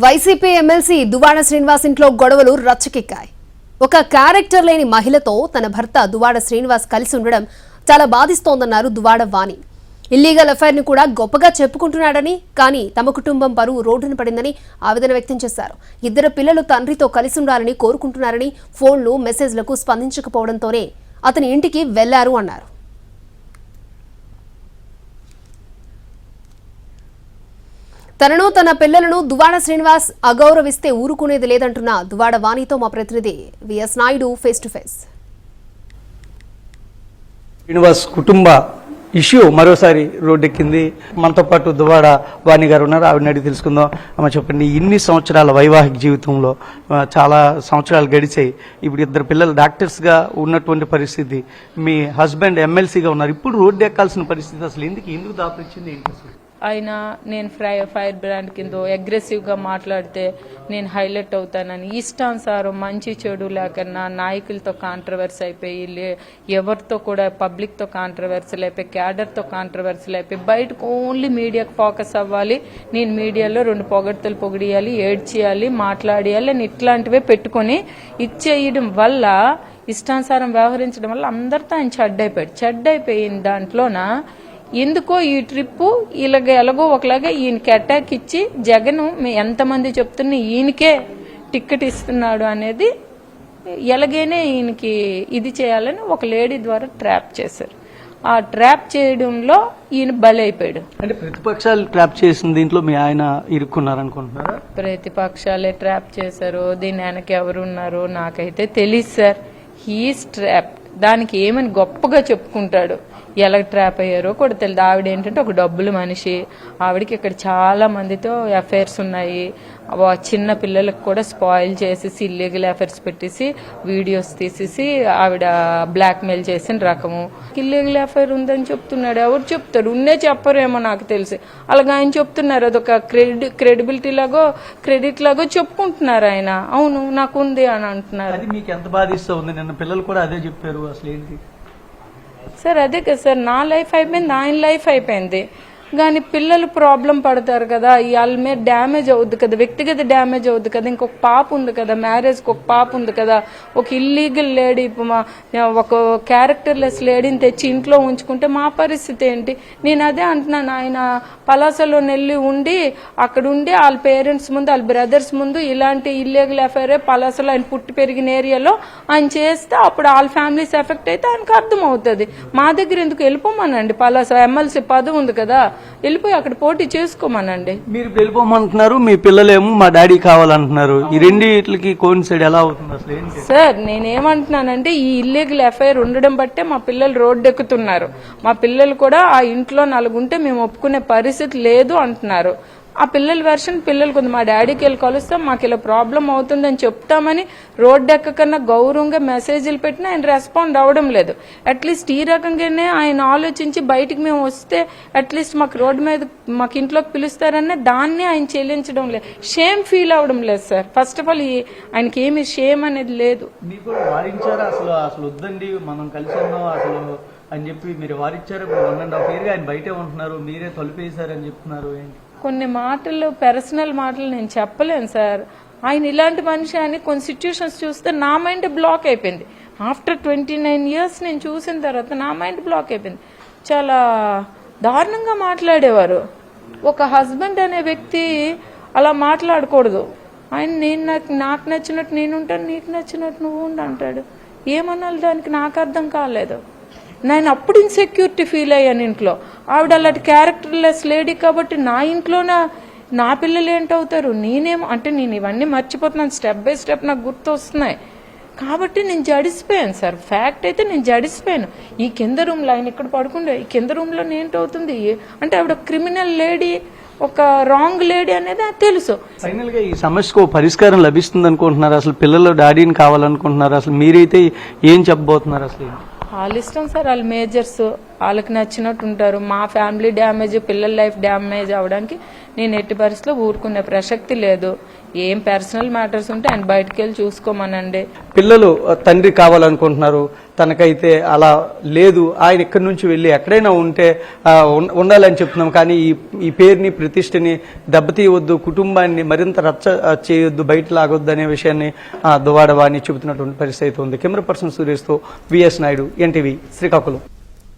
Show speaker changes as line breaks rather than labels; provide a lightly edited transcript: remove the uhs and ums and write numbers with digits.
YCP MLC Duvvada Srinivas ఇంట్లో గొడవలు రచ్చకెక్కాయి. ఒక క్యారెక్టర్ లేని మహిళతో తన భర్త దువ్వాడ శ్రీనివాస్ కలిసి ఉండడం చాలా బాధిస్తోందన్నారు దువ్వాడ వాణి. ఇల్లీగల్ అఫైర్ ని కూడా గొప్పగా చెప్పుకుంటున్నాడని, కానీ తమ కుటుంబం పరువు రోడ్డున పడిందని ఆవేదన వ్యక్తం చేశారు. ఇద్దరు పిల్లలు తండ్రితో కలిసి ఉండాలని కోరుకుంటున్నారని, ఫోన్లు మెసేజ్లకు స్పందించకపోవడంతోనే అతని ఇంటికి వెళ్లారు అన్నారు. తనను తన పిల్లలను దువ్వాడ శ్రీనివాస్ అగౌరవిస్తే ఊరుకునేది లేదంటున్న దువ్వాడ వాణితో మా ప్రతినిధి V S Naidu face to face.
Srinivas కుటుంబ ఇష్యూ మరోసారి రోడ్డెక్కింది. మనతో పాటు దువ్వాడ వాణి గారు ఉన్నారు. ఆవిడని అడిగి తెలుసుకుందాం. అమ్మ చెప్పండి, ఇన్ని సంవత్సరాల వైవాహిక జీవితంలో చాలా సంవత్సరాలు గడిచాయి. ఇప్పుడు ఇద్దరు పిల్లలు డాక్టర్స్గా ఉన్నటువంటి పరిస్థితి, మీ హస్బెండ్ ఎమ్మెల్సీగా ఉన్నారు. ఇప్పుడు రోడ్డు ఎక్కాల్సిన పరిస్థితి అసలు ఎందుకు దాపరిచింది ఏంటి అసలు?
ఆయన నేను ఫైర్ బ్రాండ్ కింద అగ్రెసివ్గా మాట్లాడితే నేను హైలైట్ అవుతానని ఇష్టానుసారం మంచి చెడు లేకన్నా నాయకులతో కాంట్రవర్సీ అయిపోయి, ఎవరితో కూడా పబ్లిక్తో కాంట్రవర్సీలు అయిపోయి, క్యాడర్తో కాంట్రవర్సీలు అయిపోయి, బయటకు ఓన్లీ మీడియాకు ఫోకస్ అవ్వాలి, నేను మీడియాలో రెండు పొగడ్తలు పొగిడియాలి, ఏడ్చేయాలి, మాట్లాడేయాలి అని ఇట్లాంటివే పెట్టుకుని ఇచ్చేయడం వల్ల, ఇష్టానుసారం వ్యవహరించడం వల్ల అందరితో ఆయన చెడ్డైపోయిన దాంట్లోన ఎందుకో ఈ ట్రిప్పు ఎలాగో ఒకలాగా ఈయనకి అటాక్ ఇచ్చి జగన్ ఎంతమంది చెప్తున్నా ఈయనకే టికెట్ ఇస్తున్నాడు అనేది ఎలాగైనా ఈయనకి ఇది చేయాలని ఒక లేడీ ద్వారా ట్రాప్ చేశారు. ఆ ట్రాప్ చేయడంలో ఈయన బలైపోయాడు.
అంటే ప్రతిపక్షాలు ట్రాప్ చేసిన దీంట్లో మీ ఆయన ఇరుక్కున్నారనుకుంటున్నారా?
ప్రతిపక్షాలే ట్రాప్ చేశారు. దీని వెనక ఎవరున్నారో నాకైతే తెలియదు సార్. He's trap. దానికి ఏమని గొప్పగా చెప్పుకుంటాడు, ఎలా ట్రాప్ అయ్యారో కూడా తెలియదు. ఆవిడ ఏంటంటే ఒక డబ్బుల మనిషి. ఆవిడకి ఇక్కడ చాలా మందితో అఫైర్స్ ఉన్నాయి. చిన్న పిల్లలకు కూడా స్పాయిల్ చేసేసి ఇల్లీగల్ అఫైర్స్ పెట్టేసి వీడియోస్ తీసేసి ఆవిడ బ్లాక్మెయిల్ చేసిన రకము. ఇల్లీగల్ అఫైర్ ఉందని చెప్తున్నాడు. ఎవరు చెప్తారు? ఉన్నే చెప్పరేమో నాకు తెలిసి. అలాగే ఆయన చెప్తున్నారు. అదొక క్రెడిబిలిటీ లాగో క్రెడిట్ లాగో చెప్పుకుంటున్నారు ఆయన. అవును నాకు ఉంది అని అంటున్నారు.
మీకు ఎంత బాధిస్తూ ఉంది? నిన్న పిల్లలు కూడా అదే చెప్పారు. అసలు ఏంటి
సార్? అదే కదా సార్, నా లైఫ్ అయిపోయింది, ఆయన లైఫ్ అయిపోయింది, కానీ పిల్లలు ప్రాబ్లం పడతారు కదా. వాళ్ళ మీద డ్యామేజ్ అవుద్ది కదా, వ్యక్తిగత డ్యామేజ్ అవుద్ది కదా. ఇంకొక పాప ఉంది కదా, మ్యారేజ్కి ఒక పాప ఉంది కదా. ఒక ఇల్లీగల్ లేడీ, ఒక క్యారెక్టర్లెస్ లేడీని తెచ్చి ఇంట్లో ఉంచుకుంటే మా పరిస్థితి ఏంటి? నేను అదే అంటున్నాను. ఆయన పలాసలో నెల్లి ఉండి అక్కడ ఉండి వాళ్ళ పేరెంట్స్ ముందు, వాళ్ళ బ్రదర్స్ ముందు ఇలాంటి ఇల్లీగల్ అఫైరే పలాసలో ఆయన పుట్టి పెరిగిన ఏరియాలో ఆయన చేస్తే అప్పుడు వాళ్ళ ఫ్యామిలీస్ ఎఫెక్ట్ అయితే ఆయనకు అర్థమవుతుంది. మా దగ్గర ఎందుకు? వెళ్ళిపోమనండి. పలాస ఎమ్మెల్సీ పదవి ఉంది కదా, వెళ్ళిపోయి అక్కడ పోటీ చేసుకోమనండి.
మీరు వెళ్ళిపోమంటున్నారు, మీ పిల్లలేమో మా డాడీ కావాలంటున్నారు. ఈ రెండిట్లకి కోయిన్సైడ్ ఎలా అవుతుంది అసలు?
సార్ నేనేమంటున్నానంటే, ఈ ఇల్లీగల్ అఫైర్ ఉండడం బట్టే మా పిల్లలు రోడ్డు ఎక్కుతున్నారు. మా పిల్లలు కూడా ఆ ఇంట్లో నలుగుంటే మేము ఒప్పుకునే పరిస్థితి లేదు అంటున్నారు. ఆ పిల్లల వెర్షన్ పిల్లలకు ఉంది. మా డాడీకి వెళ్ళి కలుస్తాం, మాకు ఇలా ప్రాబ్లం అవుతుందని చెప్తామని రోడ్డు ఎక్కకన్నా గౌరవంగా మెసేజ్లు పెట్టినా ఆయన రెస్పాండ్ అవ్వడం లేదు. అట్లీస్ట్ ఈ రకంగానే ఆయన ఆలోచించి బయటికి మేము వస్తే అట్లీస్ట్ మాకు రోడ్డు మీద మాకు ఇంట్లోకి పిలుస్తారనే దాన్ని ఆయన చెల్లించడం లేదు. షేమ్ ఫీల్ అవ్వడం లేదు సార్. ఫస్ట్ ఆఫ్ ఆల్ ఆయనకి ఏమి షేమ్ అనేది లేదు.
అసలు వద్దండి మనం కలిసి ఉన్నాం అసలు అని చెప్పి మీరు వారించారు. 1.5 year ఆయన బయటే ఉంటున్నారు, మీరే తలుపేశారని చెప్తున్నారు.
కొన్ని మాటలు, పర్సనల్ మాటలు నేను చెప్పలేను సార్. ఆయన ఇలాంటి మనిషి అని కొన్ని సిచ్యువేషన్స్ చూస్తే నా మైండ్ బ్లాక్ అయిపోయింది. ఆఫ్టర్ 29 years నేను చూసిన తర్వాత నా మైండ్ బ్లాక్ అయిపోయింది. చాలా దారుణంగా మాట్లాడేవారు. ఒక హస్బెండ్ అనే వ్యక్తి అలా మాట్లాడకూడదు. ఆయన నాకు నచ్చినట్టు నేను ఉంటాను, నీకు నచ్చినట్టు నువ్వు ఉండు అంటాడు. ఏమనాలి దానికి నాకు అర్థం కాలేదు. నేను అప్పుడు ఇన్సెక్యూరిటీ ఫీల్ అయ్యాను ఇంట్లో. ఆవిడ అలాంటి క్యారెక్టర్లెస్ లేడీ కాబట్టి నా ఇంట్లోన నా పిల్లలు ఏంటవుతారు? నేనేమో అంటే నేను ఇవన్నీ మర్చిపోతున్నాను. స్టెప్ బై స్టెప్ నాకు గుర్తు వస్తున్నాయి కాబట్టి నేను జడిసిపోయాను సార్. ఫ్యాక్ట్ అయితే నేను జడిసిపోయాను. ఈ కింద రూమ్లో ఆయన ఇక్కడ పడుకుండే, ఈ కింద రూమ్లో ఏంటవుతుంది అంటే ఆవిడ క్రిమినల్ లేడీ, ఒక రాంగ్ లేడీ అనేది తెలుసు.
ఫైనల్ గా ఈ సమస్యకు పరిష్కారం లభిస్తుంది అనుకుంటున్నారు? అసలు పిల్లలు డాడీని కావాలనుకుంటున్నారు? అసలు మీరైతే ఏం చెప్పబోతున్నారు? అసలు
వాళ్ళ ఇష్టం సార్. వాళ్ళు మేజర్స్, వాళ్ళకి నచ్చినట్టు ఉంటారు. మా ఫ్యామిలీ డ్యామేజ్, పిల్లల లైఫ్ డ్యామేజ్ అవడానికి నేను ఎట్టి పరిస్థితిలో ఊరుకునే ప్రసక్తి లేదు. ఏం పర్సనల్ మ్యాటర్స్ ఉంటే ఆయన బయటకు వెళ్ళి చూసుకోమనండి.
పిల్లలు తండ్రి కావాలనుకుంటున్నారు, తనకైతే అలా లేదు, ఆయన ఇక్కడి నుంచి వెళ్ళి ఎక్కడైనా ఉంటే ఉండాలని చెప్తున్నాం, కానీ ఈ పేరుని ప్రతిష్టని దెబ్బతీయవద్దు, కుటుంబాన్ని మరింత రచ్చ చేయొద్దు, బయట లాగొద్దు అనే విషయాన్ని దువ్వాడ వాణి చెబుతున్నటువంటి పరిస్థితి ఉంది. కెమెరా పర్సన్ సురేష్తో విఎస్ నాయుడు, ఎన్టీవీ, శ్రీకాకుళం.